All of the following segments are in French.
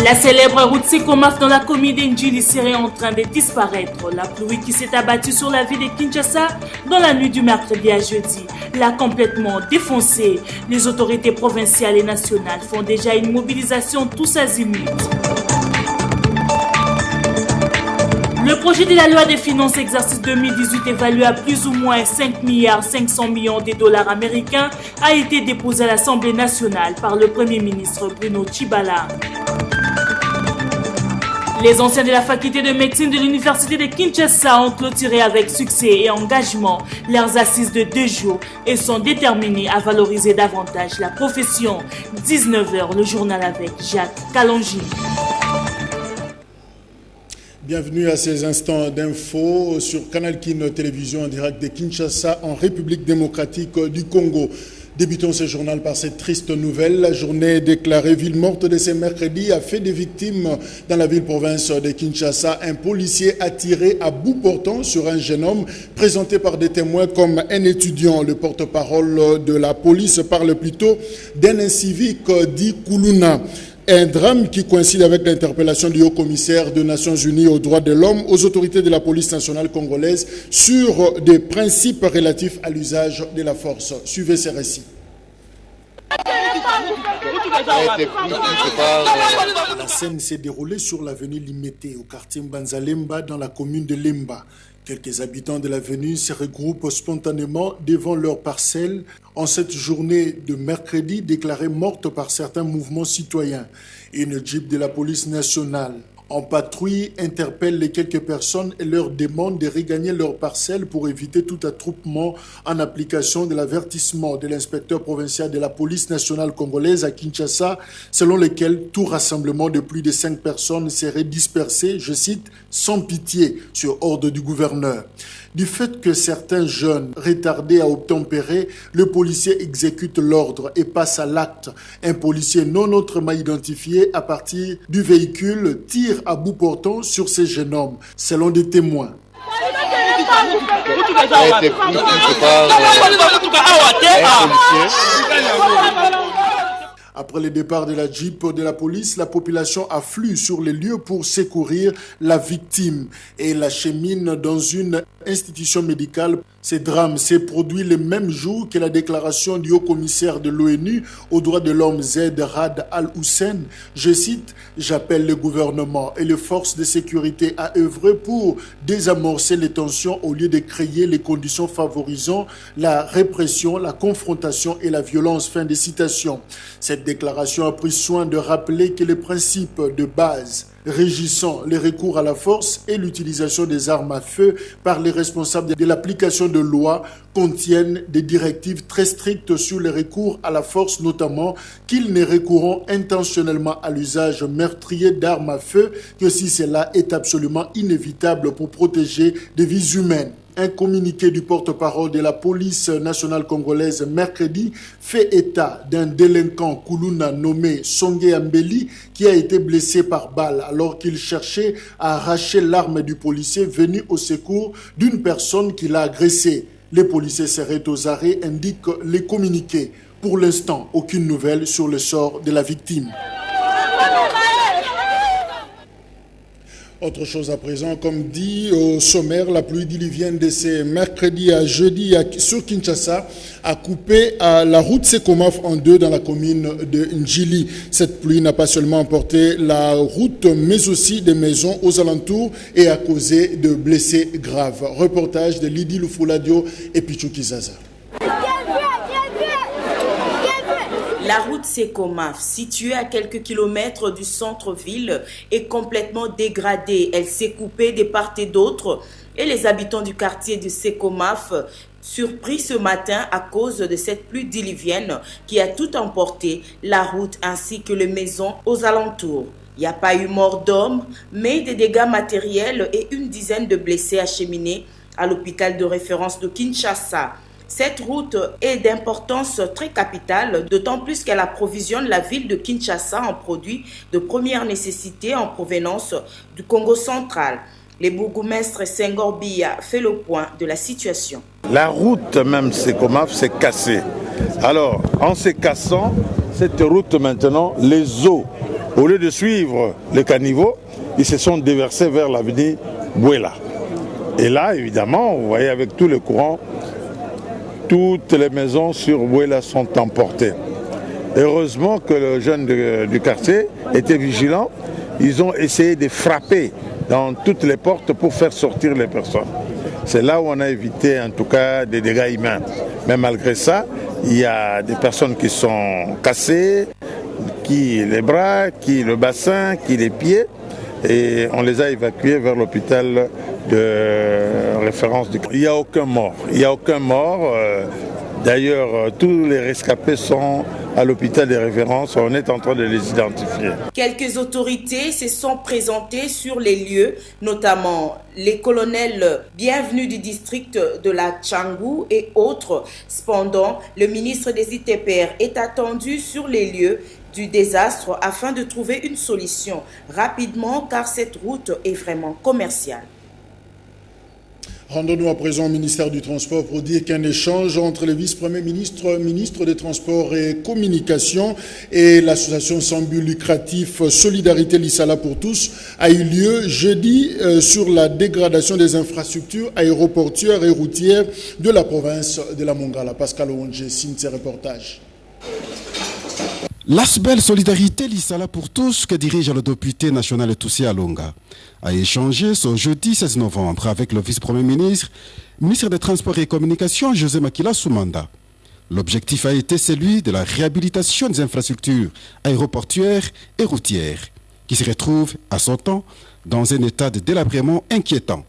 La célèbre route Sekomaf dans la commune d'Ndjili serait en train de disparaître. La pluie qui s'est abattue sur la ville de Kinshasa dans la nuit du mercredi à jeudi l'a complètement défoncée. Les autorités provinciales et nationales font déjà une mobilisation tous azimuts. Le projet de la loi des finances exercice 2018 évalué à plus ou moins 5,5 milliards de dollars américains a été déposé à l'Assemblée nationale par le Premier ministre Bruno Tshibala. Les anciens de la faculté de médecine de l'université de Kinshasa ont clôturé avec succès et engagement leurs assises de 2 jours et sont déterminés à valoriser davantage la profession. 19h, le journal avec Jacques Kalonji. Bienvenue à ces instants d'info sur Canal Kin Télévision en direct de Kinshasa en République démocratique du Congo. Débutons ce journal par cette triste nouvelle. La journée déclarée ville morte de ce mercredi a fait des victimes dans la ville-province de Kinshasa. Un policier a tiré à bout portant sur un jeune homme présenté par des témoins comme un étudiant. Le porte-parole de la police parle plutôt d'un incivique dit Koulouna. Un drame qui coïncide avec l'interpellation du haut-commissaire des Nations Unies aux droits de l'homme aux autorités de la police nationale congolaise sur des principes relatifs à l'usage de la force. Suivez ces récits. La scène s'est déroulée sur l'avenue Limete, au quartier Mbanzalemba, dans la commune de Lemba. Quelques habitants de l'avenue se regroupent spontanément devant leurs parcelles en cette journée de mercredi déclarée morte par certains mouvements citoyens. Une jeep de la police nationale en patrouille interpelle les quelques personnes et leur demande de regagner leurs parcelles pour éviter tout attroupement en application de l'avertissement de l'inspecteur provincial de la police nationale congolaise à Kinshasa, selon lequel tout rassemblement de plus de 5 personnes serait dispersé, je cite, sans pitié, sur ordre du gouverneur. Du fait que certains jeunes retardés à obtempérer, le policier exécute l'ordre et passe à l'acte. Un policier non autrement identifié à partir du véhicule tire à bout portant sur ces jeunes hommes, selon des témoins. Après le départ de la Jeep de la police, la population afflue sur les lieux pour secourir la victime et l'achemine dans une institution médicale. Ce drame s'est produit le même jour que la déclaration du haut-commissaire de l'ONU aux droits de l'homme Zeid Rad Al-Hussein. Je cite, « J'appelle le gouvernement et les forces de sécurité à œuvrer pour désamorcer les tensions au lieu de créer les conditions favorisant la répression, la confrontation et la violence. » Fin de citation. Cette déclaration a pris soin de rappeler que les principes de base régissant les recours à la force et l'utilisation des armes à feu par les responsables de l'application de lois contiennent des directives très strictes sur les recours à la force, notamment qu'ils ne recourront intentionnellement à l'usage meurtrier d'armes à feu que si cela est absolument inévitable pour protéger des vies humaines. Un communiqué du porte-parole de la police nationale congolaise mercredi fait état d'un délinquant Koulouna nommé Songe Ambeli qui a été blessé par balle alors qu'il cherchait à arracher l'arme du policier venu au secours d'une personne qui l'a agressé. Les policiers seraient aux arrêts, indiquent les communiqués. Pour l'instant, aucune nouvelle sur le sort de la victime. Autre chose à présent, comme dit au sommaire, la pluie diluvienne de ce mercredi à jeudi sur Kinshasa a coupé la route Sekomaf en 2 dans la commune de Ndjili. Cette pluie n'a pas seulement emporté la route, mais aussi des maisons aux alentours et a causé de blessés graves. Reportage de Lydie Lufuladio et Pichou Kizaza. La route Sekomaf, située à quelques kilomètres du centre-ville, est complètement dégradée. Elle s'est coupée de part et d'autre et les habitants du quartier de Sekomaf, surpris ce matin à cause de cette pluie diluvienne qui a tout emporté, la route ainsi que les maisons aux alentours. Il n'y a pas eu mort d'homme, mais des dégâts matériels et une dizaine de blessés acheminés à l'hôpital de référence de Kinshasa. Cette route est d'importance très capitale, d'autant plus qu'elle approvisionne la ville de Kinshasa en produits de première nécessité en provenance du Congo central. Le bourgmestre Senghor Biya fait le point de la situation. La route même Sekomaf s'est cassée. Alors, en se cassant, cette route maintenant, les eaux Au lieu de suivre le caniveau, ils se sont déversés vers l'avenue Bouéla. Et là, évidemment, vous voyez avec tout le courant, toutes les maisons sur Bouéla sont emportées. Heureusement que le jeune du quartier était vigilant. Ils ont essayé de frapper dans toutes les portes pour faire sortir les personnes. C'est là où on a évité en tout cas des dégâts humains. Mais malgré ça, il y a des personnes qui sont cassées, qui les bras, qui le bassin, qui les pieds. Et on les a évacués vers l'hôpital de référence. Il n'y a aucun mort. Il n'y a aucun mort. D'ailleurs, tous les rescapés sont à l'hôpital des références. On est en train de les identifier. Quelques autorités se sont présentées sur les lieux, notamment les colonels bienvenus du district de la Tchangou et autres. Cependant, le ministre des ITPR est attendu sur les lieux du désastre afin de trouver une solution rapidement car cette route est vraiment commerciale. Rendons-nous à présent au ministère du Transport pour dire qu'un échange entre le vice-premier ministre des Transports et Communications et l'association sans but lucratif Solidarité Lissala pour tous a eu lieu jeudi sur la dégradation des infrastructures aéroportuaires et routières de la province de la Mongala. Pascal Onge signe ses reportages. L'ASBEL Solidarité Lissala pour tous que dirige le député national Toussi Alonga a échangé ce jeudi 16 novembre avec le vice-premier ministre des Transports et Communications, José Makila Soumanda. L'objectif a été celui de la réhabilitation des infrastructures aéroportuaires et routières qui se retrouvent à son temps dans un état de délabrement inquiétant.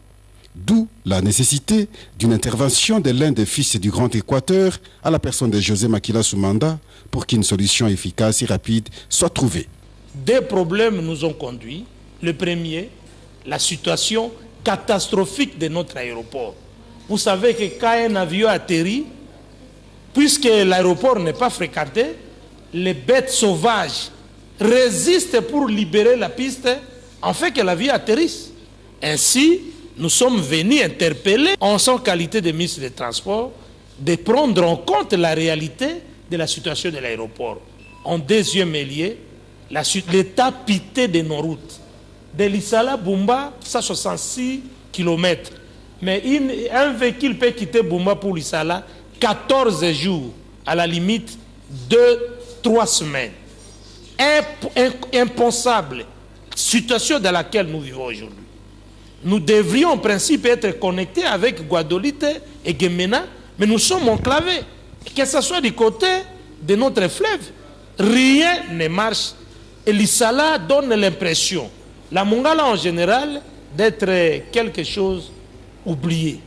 D'où la nécessité d'une intervention de l'un des fils du Grand Équateur à la personne de José Makila Soumanda pour qu'une solution efficace et rapide soit trouvée. Des problèmes nous ont conduit. Le premier, la situation catastrophique de notre aéroport. Vous savez que quand un avion atterrit, puisque l'aéroport n'est pas fréquenté, les bêtes sauvages résistent pour libérer la piste en fait que l'avion atterrisse. Ainsi, nous sommes venus interpeller en son qualité de ministre des Transports de prendre en compte la réalité de la situation de l'aéroport. En deuxième lieu, l'état piteux de nos routes. De Lissala, Bumba, 166 km. Mais un véhicule peut quitter Bumba pour Lissala 14 jours, à la limite 2-3 semaines. Impensable situation dans laquelle nous vivons aujourd'hui. Nous devrions en principe être connectés avec Guadolite et Gemena, mais nous sommes enclavés. Que ce soit du côté de notre fleuve, rien ne marche. Et Lissala donne l'impression, la Mongala en général, d'être quelque chose oublié.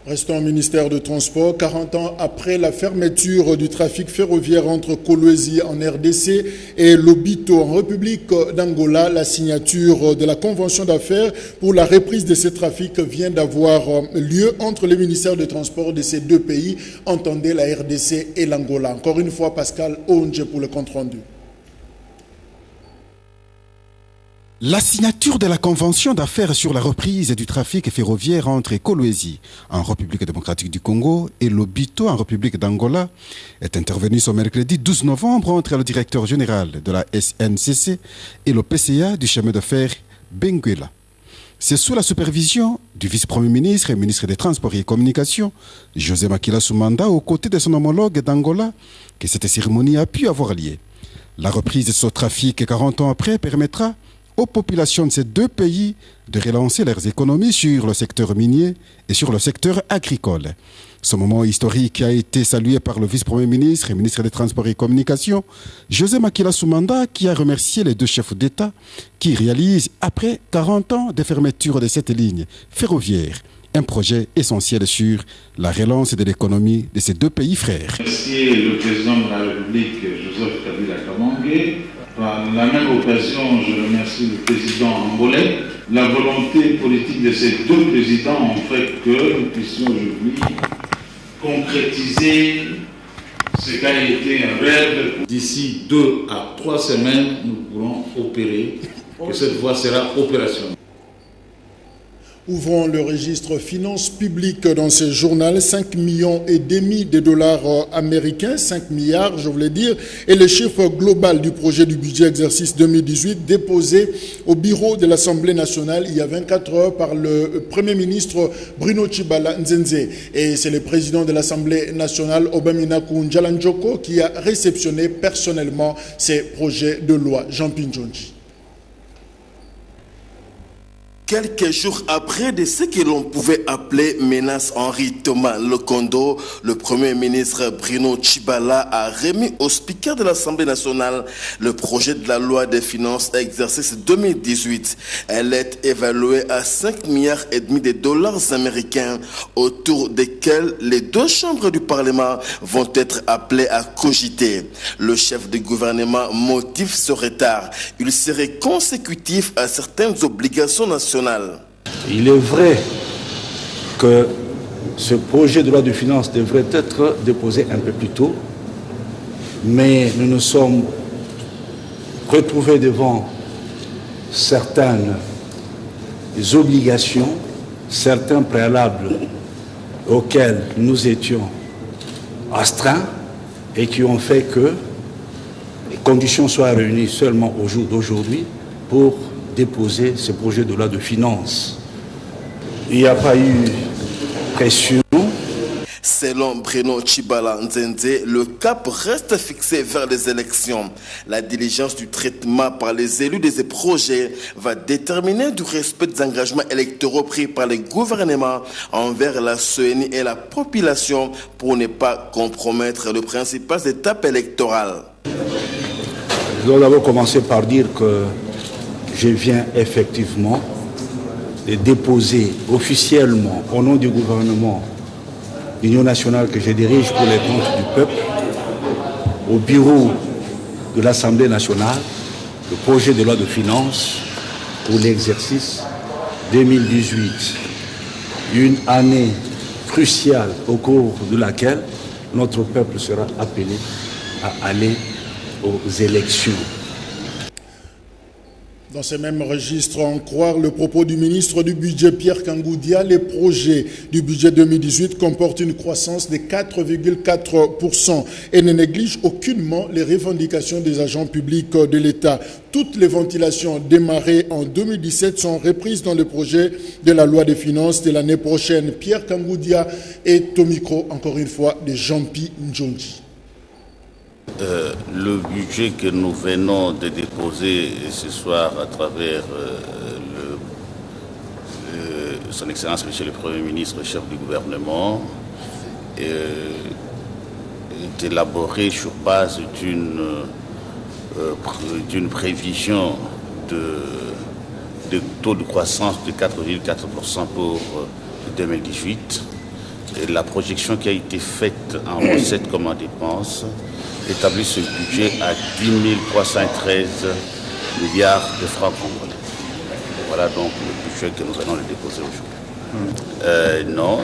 Restons au ministère du Transport. 40 ans après la fermeture du trafic ferroviaire entre Kolwezi en RDC et Lobito en République d'Angola, la signature de la convention d'affaires pour la reprise de ce trafic vient d'avoir lieu entre les ministères du Transport de ces deux pays, entendez la RDC et l'Angola. Encore une fois, Pascal Onge pour le compte-rendu. La signature de la convention d'affaires sur la reprise du trafic ferroviaire entre Kolwezi en République démocratique du Congo et Lobito en République d'Angola est intervenue ce mercredi 12 novembre entre le directeur général de la SNCC et le PCA du chemin de fer Benguela. C'est sous la supervision du vice-premier ministre et ministre des Transports et des Communications, José Makila Soumanda, aux côtés de son homologue d'Angola, que cette cérémonie a pu avoir lieu. La reprise de ce trafic 40 ans après permettra aux populations de ces deux pays de relancer leurs économies sur le secteur minier et sur le secteur agricole. Ce moment historique a été salué par le vice-premier ministre et ministre des Transports et Communications, José Makila Soumanda, qui a remercié les deux chefs d'État qui réalisent, après 40 ans de fermeture de cette ligne ferroviaire, un projet essentiel sur la relance de l'économie de ces deux pays frères. Merci le président de la République, Joseph Kabila Kabange. Par la même occasion, je remercie le président angolais. La volonté politique de ces deux présidents ont fait que nous puissions aujourd'hui concrétiser ce qui a été un rêve. D'ici 2 à 3 semaines, nous pourrons opérer, que cette voie sera opérationnelle. Ouvrons le registre finances publiques dans ce journal. 5,5 millions de dollars américains, 5 milliards, je voulais dire, et le chiffre global du projet du budget exercice 2018 déposé au bureau de l'Assemblée nationale il y a 24 heures par le Premier ministre Bruno Tshibala Nzenze. Et c'est le président de l'Assemblée nationale, Obaminaku Njalanjoko, qui a réceptionné personnellement ces projets de loi. Jean-Pierre Njonji. Quelques jours après de ce que l'on pouvait appeler menace Henri Thomas Lokondo, le Premier ministre Bruno Tshibala a remis au speaker de l'Assemblée nationale le projet de la loi des finances exercice 2018. Elle est évaluée à 5,5 milliards de dollars américains, autour desquels les deux chambres du Parlement vont être appelées à cogiter. Le chef du gouvernement motive ce retard. Il serait consécutif à certaines obligations nationales. Il est vrai que ce projet de loi de finances devrait être déposé un peu plus tôt, mais nous nous sommes retrouvés devant certaines obligations, certains préalables auxquels nous étions astreints et qui ont fait que les conditions soient réunies seulement au jour d'aujourd'hui pour déposer ce projet de loi de finances. Il n'y a pas eu pression. Selon Bruno Tshibala Nzenze, le cap reste fixé vers les élections. La diligence du traitement par les élus de ces projets va déterminer du respect des engagements électoraux pris par les gouvernements envers la CENI et la population pour ne pas compromettre les principales étapes électorales. Je dois d'abord commencer par dire que je viens effectivement de déposer officiellement au nom du gouvernement l'Union nationale que je dirige pour les comptes du peuple au bureau de l'Assemblée nationale le projet de loi de finances pour l'exercice 2018. Une année cruciale au cours de laquelle notre peuple sera appelé à aller aux élections. Dans ces mêmes registres, en croire le propos du ministre du Budget Pierre Kangoudia, les projets du budget 2018 comportent une croissance de 4,4% et ne négligent aucunement les revendications des agents publics de l'État. Toutes les ventilations démarrées en 2017 sont reprises dans le projet de la loi des finances de l'année prochaine. Pierre Kangoudia est au micro, encore une fois, de Jean-Pierre Njonji. Le budget que nous venons de déposer ce soir à travers son Excellence Monsieur le Premier ministre, chef du gouvernement, est élaboré sur base d'une prévision de taux de croissance de 4,4% pour 2018. Et la projection qui a été faite en recettes comme en dépenses établit ce budget à 10 313 milliards de francs congolais. Voilà donc le budget que nous allons le déposer aujourd'hui. Non,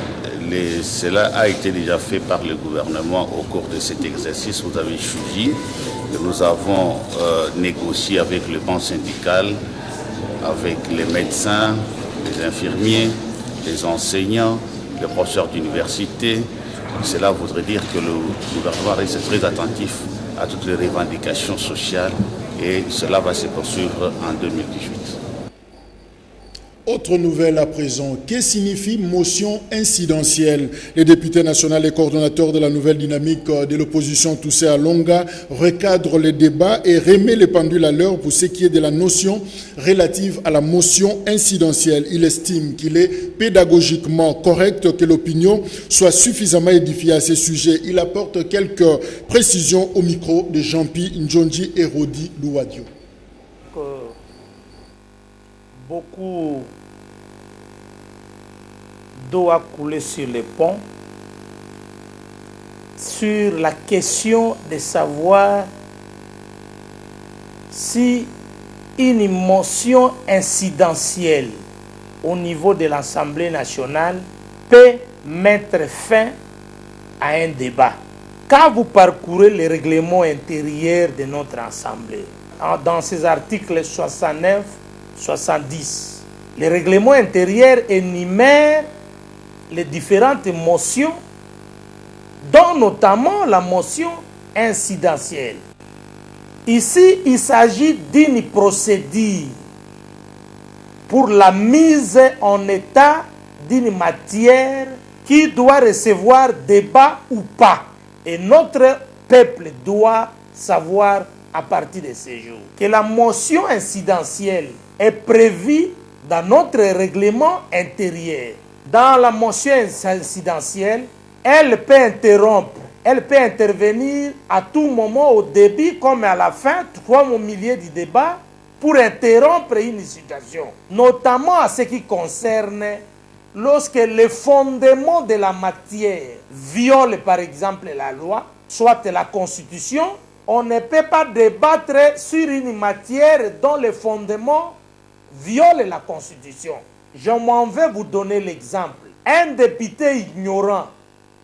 cela a été déjà fait par le gouvernement au cours de cet exercice. Vous avez suivi que nous avons négocié avec le banc syndical, avec les médecins, les infirmiers, les enseignants, les professeurs d'université. Cela voudrait dire que le gouvernement reste très attentif à toutes les revendications sociales et cela va se poursuivre en 2018. Autre nouvelle à présent, que signifie motion incidentielle? Le député national et coordonnateur de la nouvelle dynamique de l'opposition Toussé Alonga recadre les débats et remet les pendules à l'heure pour ce qui est de la notion relative à la motion incidentielle. Il estime qu'il est pédagogiquement correct que l'opinion soit suffisamment édifiée à ce sujet. Il apporte quelques précisions au micro de Jean-Pierre Njonji et Rodi Louadio. Beaucoup d'eau a coulé sur les ponts sur la question de savoir si une motion incidentielle au niveau de l'Assemblée nationale peut mettre fin à un débat. Quand vous parcourez le règlement intérieur de notre Assemblée, dans ces articles 69, 70, Le règlement intérieur énumère les différentes motions, dont notamment la motion incidentielle. Ici, il s'agit d'une procédure pour la mise en état d'une matière qui doit recevoir débat ou pas. Et notre peuple doit savoir à partir de ce jour que la motion incidentielle est prévue dans notre règlement intérieur. Dans la motion incidentielle, elle peut intervenir à tout moment au début comme à la fin, comme au milieu du débat, pour interrompre une situation, notamment à ce qui concerne lorsque les fondements de la matière violent par exemple la loi, soit la Constitution. On ne peut pas débattre sur une matière dont les fondements violent la Constitution. Je m'en vais vous donner l'exemple. Un député ignorant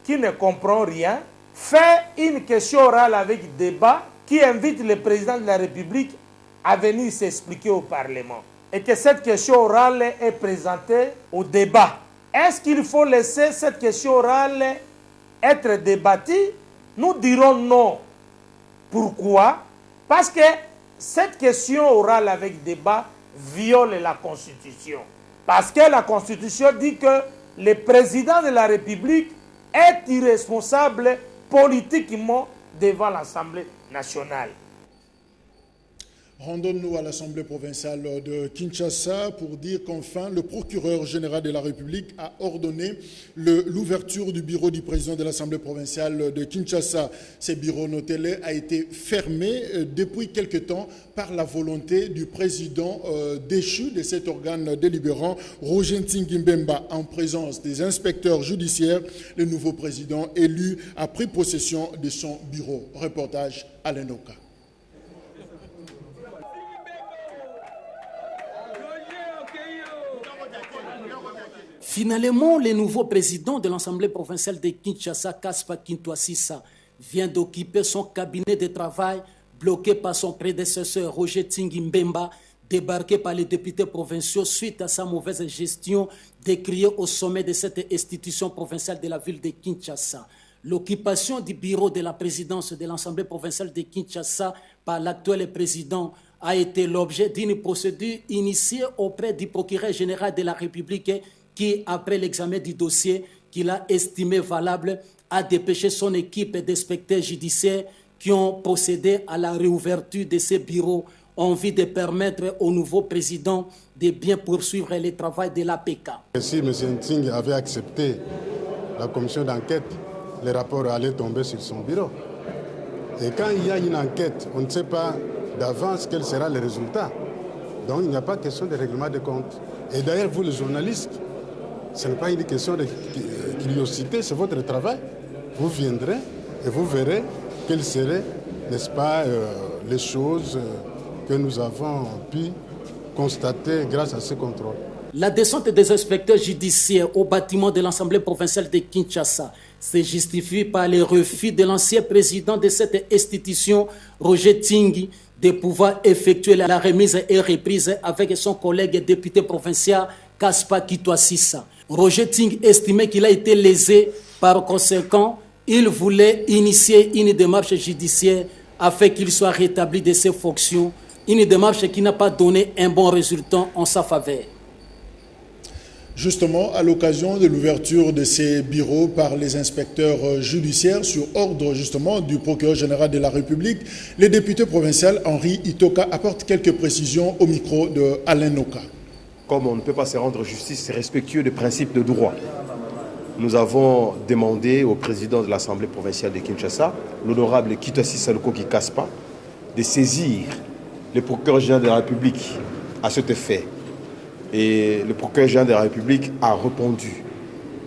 qui ne comprend rien fait une question orale avec débat qui invite le président de la République à venir s'expliquer au Parlement. Et que cette question orale est présentée au débat. Est-ce qu'il faut laisser cette question orale être débattue? Nous dirons non. Pourquoi? Parce que cette question orale avec débat viole la Constitution. Parce que la Constitution dit que le président de la République est irresponsable politiquement devant l'Assemblée nationale. Rendons-nous à l'Assemblée provinciale de Kinshasa pour dire qu'enfin, le procureur général de la République a ordonné l'ouverture du bureau du président de l'Assemblée provinciale de Kinshasa. Ce bureau, notez-le, a été fermé depuis quelque temps par la volonté du président déchu de cet organe délibérant, Roger Ntingimbemba, en présence des inspecteurs judiciaires. Le nouveau président élu a pris possession de son bureau. Reportage à l'Enoka. Finalement, le nouveau président de l'Assemblée provinciale de Kinshasa, Kaspa Kintoasisa, vient d'occuper son cabinet de travail bloqué par son prédécesseur Roger Ntingimbemba, débarqué par les députés provinciaux suite à sa mauvaise gestion décriée au sommet de cette institution provinciale de la ville de Kinshasa. L'occupation du bureau de la présidence de l'Assemblée provinciale de Kinshasa par l'actuel président a été l'objet d'une procédure initiée auprès du procureur général de la République qui, après l'examen du dossier qu'il a estimé valable, a dépêché son équipe d'inspecteurs judiciaires qui ont procédé à la réouverture de ces bureaux en vue de permettre au nouveau président de bien poursuivre le travail de l'APK. Si M. Nting avait accepté la commission d'enquête, les rapports allaient tomber sur son bureau. Et quand il y a une enquête, on ne sait pas d'avance quel sera le résultat. Donc il n'y a pas de question de règlement de compte. Et d'ailleurs, vous les journalistes, ce n'est pas une question de curiosité, c'est votre travail. Vous viendrez et vous verrez quelles seraient, n'est-ce pas, les choses que nous avons pu constater grâce à ce contrôle. La descente des inspecteurs judiciaires au bâtiment de l'Assemblée provinciale de Kinshasa se justifie par le refus de l'ancien président de cette institution, Roger Ntingi, de pouvoir effectuer la remise et reprise avec son collègue député provincial Kaspa Kintoasisa. Roger Ntingi estimait qu'il a été lésé, par conséquent, il voulait initier une démarche judiciaire afin qu'il soit rétabli de ses fonctions, une démarche qui n'a pas donné un bon résultat en sa faveur. Justement, à l'occasion de l'ouverture de ces bureaux par les inspecteurs judiciaires sur ordre justement du procureur général de la République, le député provincial Henri Itoka apporte quelques précisions au micro de Alain Noka. Comme on ne peut pas se rendre justice, c'est respectueux des principes de droit. Nous avons demandé au président de l'Assemblée provinciale de Kinshasa, l'honorable Kintoasisa Lukoki Kaspa, de saisir le procureur général de la République à cet effet. Et le procureur général de la République a répondu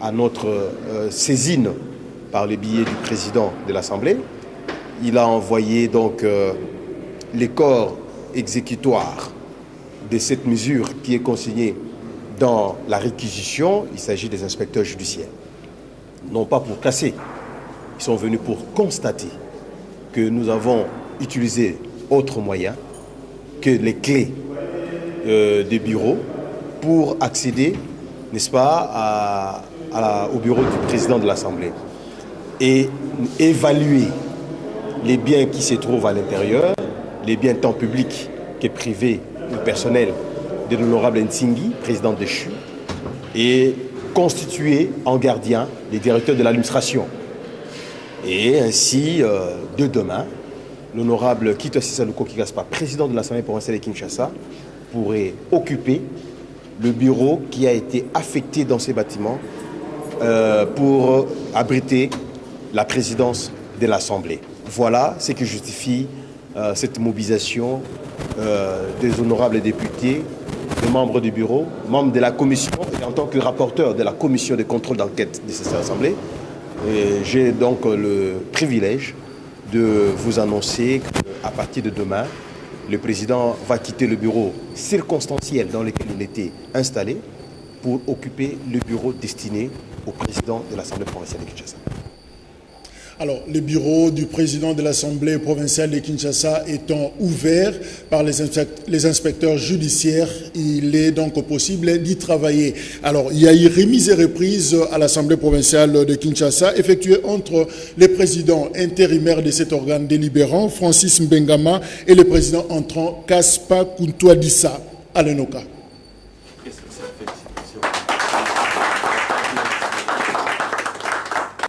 à notre saisine par le biais du président de l'Assemblée. Il a envoyé donc les corps exécutoires de cette mesure qui est consignée dans la réquisition. Il s'agit des inspecteurs judiciaires. Non pas pour casser, ils sont venus pour constater que nous avons utilisé autre moyen que les clés des bureaux pour accéder, n'est-ce pas, au bureau du président de l'Assemblée et évaluer les biens qui se trouvent à l'intérieur, les biens tant publics que privés ou personnels de l'honorable Ntsingi, président de CHU, et constituer en gardien les directeurs de l'administration. Et ainsi, de demain, l'honorable Kikwasi Saluko Kikaspa, président de l'Assemblée provinciale de Kinshasa, pourrait occuper le bureau qui a été affecté dans ces bâtiments pour abriter la présidence de l'Assemblée. Voilà ce qui justifie cette mobilisation des honorables députés, des membres du bureau, membres de la commission et en tant que rapporteur de la commission de contrôle d'enquête de cette Assemblée. J'ai donc le privilège de vous annoncer qu'à partir de demain, le président va quitter le bureau circonstanciel dans lequel il était installé pour occuper le bureau destiné au président de l'Assemblée provinciale de Kinshasa. Alors, le bureau du président de l'Assemblée provinciale de Kinshasa étant ouvert par les inspecteurs judiciaires, il est donc possible d'y travailler. Alors, il y a eu remise et reprise à l'Assemblée provinciale de Kinshasa, effectuée entre les présidents intérimaires de cet organe délibérant, Francis Mbengama, et le président entrant, Kaspa Kuntwadisa, à l'ENOCA.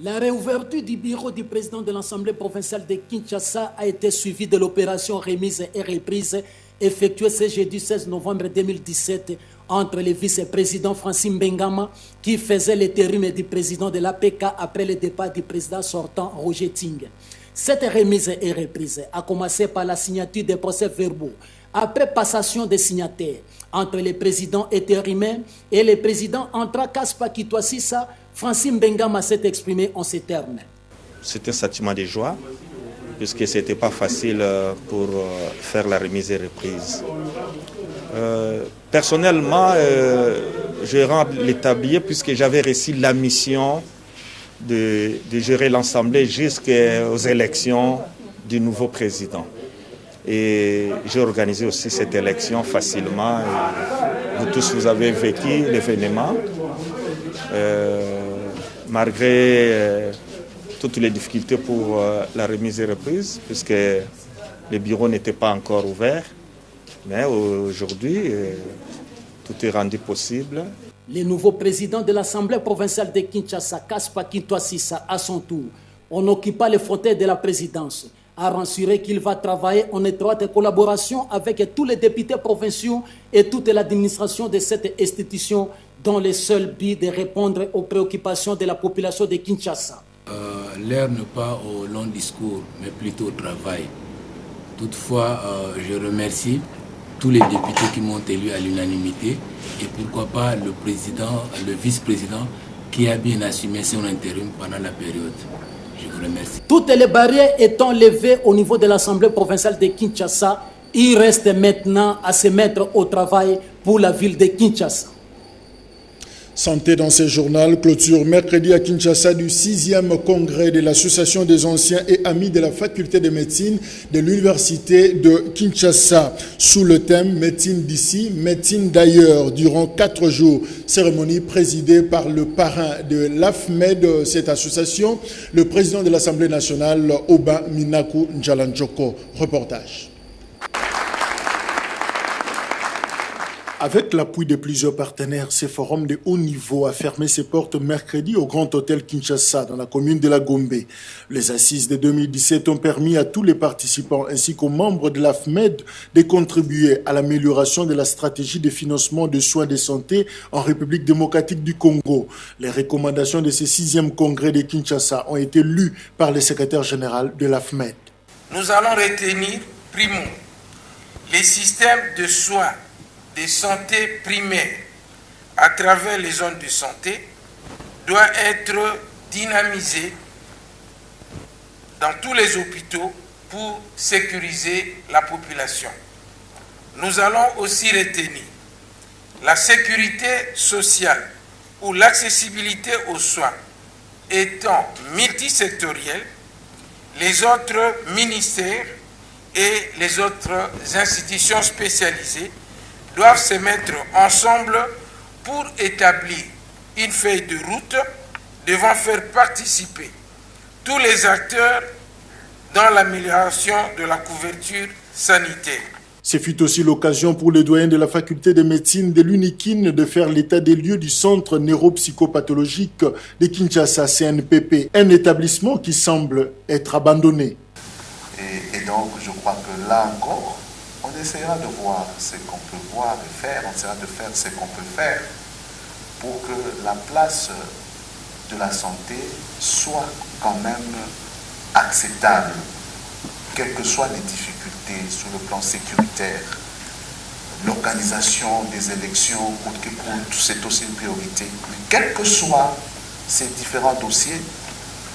La réouverture du bureau du président de l'Assemblée provinciale de Kinshasa a été suivie de l'opération remise et reprise effectuée ce jeudi 16 novembre 2017 entre le vice-président Francis Mbengama qui faisait l'intérim du président de l'APK après le départ du président sortant Roger Ting. Cette remise et reprise a commencé par la signature des procès-verbaux après passation des signataires entre le président intérimaire et le président entrant Kaspa Kitwasisa. Francis Mbengama s'est exprimé en ces termes. C'est un sentiment de joie, puisque ce n'était pas facile pour faire la remise et reprise. Personnellement, je rends l'établi puisque j'avais reçu la mission de gérer l'Assemblée jusqu'aux élections du nouveau président. Et j'ai organisé aussi cette élection facilement. Vous tous, vous avez vécu l'événement. Malgré toutes les difficultés pour la remise et reprise, puisque le bureau n'était pas encore ouvert. Mais aujourd'hui, tout est rendu possible. Le nouveau président de l'Assemblée provinciale de Kinshasa, Kaspa Kitwasisa, à son tour, en occupant les fauteuils de la présidence, a rassuré qu'il va travailler en étroite collaboration avec tous les députés provinciaux et toute l'administration de cette institution dans le seul but de répondre aux préoccupations de la population de Kinshasa. L'heure n'est pas au long discours, mais plutôt au travail. Toutefois, je remercie tous les députés qui m'ont élu à l'unanimité et pourquoi pas le président, le vice-président qui a bien assumé son intérim pendant la période. Je vous remercie. Toutes les barrières étant levées au niveau de l'Assemblée provinciale de Kinshasa, il reste maintenant à se mettre au travail pour la ville de Kinshasa. Santé dans ce journal, clôture mercredi à Kinshasa du 6e congrès de l'Association des anciens et amis de la faculté de médecine de l'Université de Kinshasa. Sous le thème médecine d'ici, médecine d'ailleurs, durant 4 jours. Cérémonie présidée par le parrain de l'AFMED, cette association, le président de l'Assemblée nationale, Oba Minaku Njalanjoko. Reportage. Avec l'appui de plusieurs partenaires, ce forum de haut niveau a fermé ses portes mercredi au Grand Hôtel Kinshasa, dans la commune de la Gombe. Les assises de 2017 ont permis à tous les participants ainsi qu'aux membres de l'AFMED de contribuer à l'amélioration de la stratégie de financement de soins de santé en République démocratique du Congo. Les recommandations de ce 6e congrès de Kinshasa ont été lues par le secrétaire général de l'AFMED. Nous allons retenir, primo, les systèmes de soins de santé primaire à travers les zones de santé doit être dynamisé dans tous les hôpitaux pour sécuriser la population. Nous allons aussi retenir la sécurité sociale ou l'accessibilité aux soins étant multisectorielle, les autres ministères et les autres institutions spécialisées doivent se mettre ensemble pour établir une feuille de route devant faire participer tous les acteurs dans l'amélioration de la couverture sanitaire. Ce fut aussi l'occasion pour le doyen de la faculté de médecine de l'UNIKIN de faire l'état des lieux du centre neuropsychopathologique de Kinshasa, CNPP, un établissement qui semble être abandonné. Et donc, je crois que là encore, on essaiera de voir ce qu'on peut voir et faire, on essaiera de faire ce qu'on peut faire pour que la place de la santé soit quand même acceptable, quelles que soient les difficultés sur le plan sécuritaire. L'organisation des élections, coûte que coûte, c'est aussi une priorité. Mais quels que soient ces différents dossiers,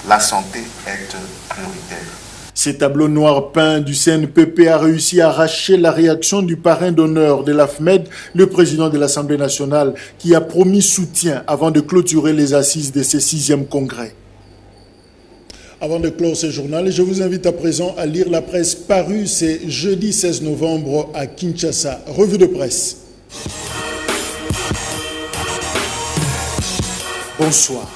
la santé est prioritaire. Ces tableaux noirs peints du CNPP a réussi à arracher la réaction du parrain d'honneur de l'AFMED, le président de l'Assemblée nationale, qui a promis soutien avant de clôturer les assises de ce 6e congrès. Avant de clore ce journal, je vous invite à présent à lire la presse parue ce jeudi 16 novembre à Kinshasa. Revue de presse. Bonsoir.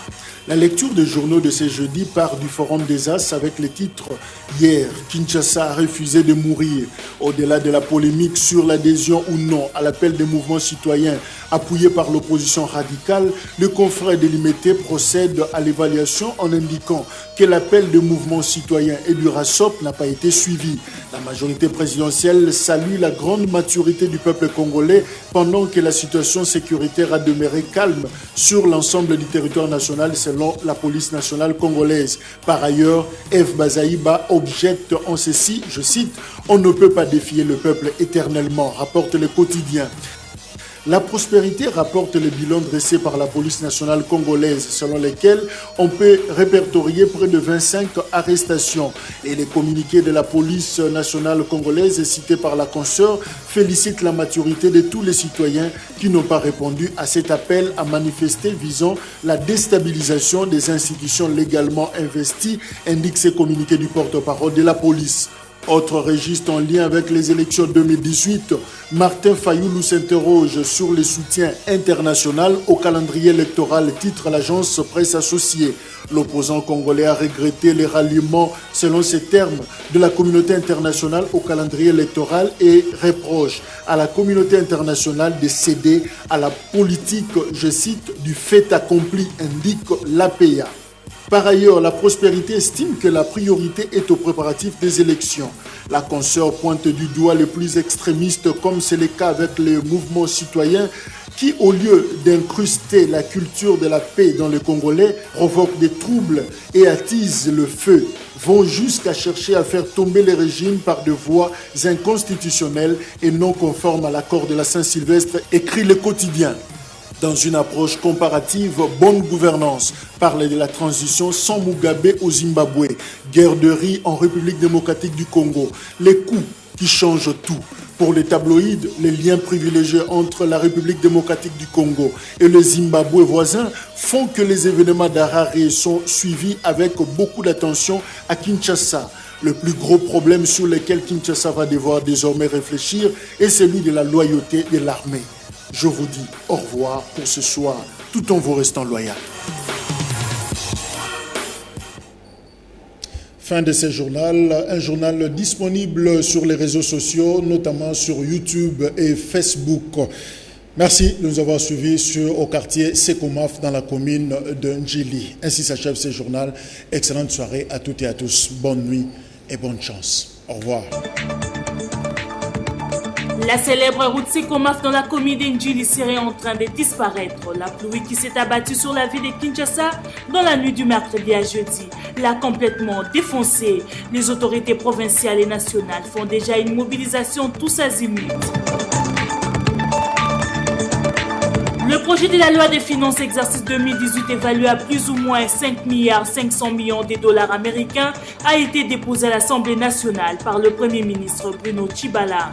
La lecture des journaux de ce jeudi part du Forum des As avec le titre « Hier, Kinshasa a refusé de mourir ». Au-delà de la polémique sur l'adhésion ou non à l'appel des mouvements citoyens appuyé par l'opposition radicale, le confrère de l'Imité procède à l'évaluation en indiquant que l'appel des mouvements citoyens et du RASOP n'a pas été suivi. La majorité présidentielle salue la grande maturité du peuple congolais pendant que la situation sécuritaire a demeuré calme sur l'ensemble du territoire national selon la police nationale congolaise. Par ailleurs, F. Bazaïba objecte en ceci, je cite, « On ne peut pas défier le peuple éternellement », rapporte le quotidien. La prospérité rapporte le bilan dressé par la police nationale congolaise, selon lesquels on peut répertorier près de 25 arrestations. Et les communiqués de la police nationale congolaise cités par la consoeur félicitent la maturité de tous les citoyens qui n'ont pas répondu à cet appel à manifester visant la déstabilisation des institutions légalement investies, indique ces communiqués du porte-parole de la police. Autre registre en lien avec les élections 2018, Martin Fayoulou s'interroge sur le soutien international au calendrier électoral, titre l'agence Presse Associée. L'opposant congolais a regretté les ralliements, selon ses termes, de la communauté internationale au calendrier électoral et reproche à la communauté internationale de céder à la politique, je cite, du fait accompli, indique l'APA. Par ailleurs, la prospérité estime que la priorité est aux préparatifs des élections. La consoeur pointe du doigt les plus extrémistes, comme c'est le cas avec les mouvements citoyens qui, au lieu d'incruster la culture de la paix dans les Congolais, provoquent des troubles et attisent le feu, vont jusqu'à chercher à faire tomber les régimes par des voies inconstitutionnelles et non conformes à l'accord de la Saint-Sylvestre, écrit le quotidien. Dans une approche comparative, bonne gouvernance, parle de la transition sans Mugabe au Zimbabwe, guerre de riz en République démocratique du Congo, les coups qui changent tout. Pour les tabloïds, les liens privilégiés entre la République démocratique du Congo et le Zimbabwe voisin font que les événements d'Harare sont suivis avec beaucoup d'attention à Kinshasa. Le plus gros problème sur lequel Kinshasa va devoir désormais réfléchir est celui de la loyauté de l'armée. Je vous dis au revoir pour ce soir, tout en vous restant loyal. Fin de ce journal, un journal disponible sur les réseaux sociaux, notamment sur YouTube et Facebook. Merci de nous avoir suivis au quartier Sekomaf dans la commune de Ndjili. Ainsi s'achève ce journal. Excellente soirée à toutes et à tous. Bonne nuit et bonne chance. Au revoir. La célèbre route Sekomaf dans la commune d'Ndjili serait en train de disparaître. La pluie qui s'est abattue sur la ville de Kinshasa dans la nuit du mercredi à jeudi l'a complètement défoncée. Les autorités provinciales et nationales font déjà une mobilisation tous azimuts. Le projet de la loi des finances exercice 2018 évalué à plus ou moins 5,5 milliards de dollars américains a été déposé à l'Assemblée nationale par le Premier ministre Bruno Tshibala.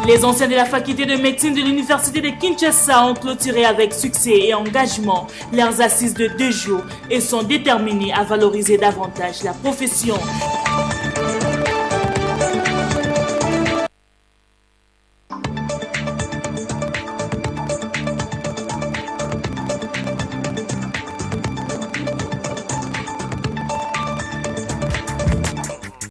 Les anciens de la faculté de médecine de l'université de Kinshasa ont clôturé avec succès et engagement leurs assises de 2 jours et sont déterminés à valoriser davantage la profession.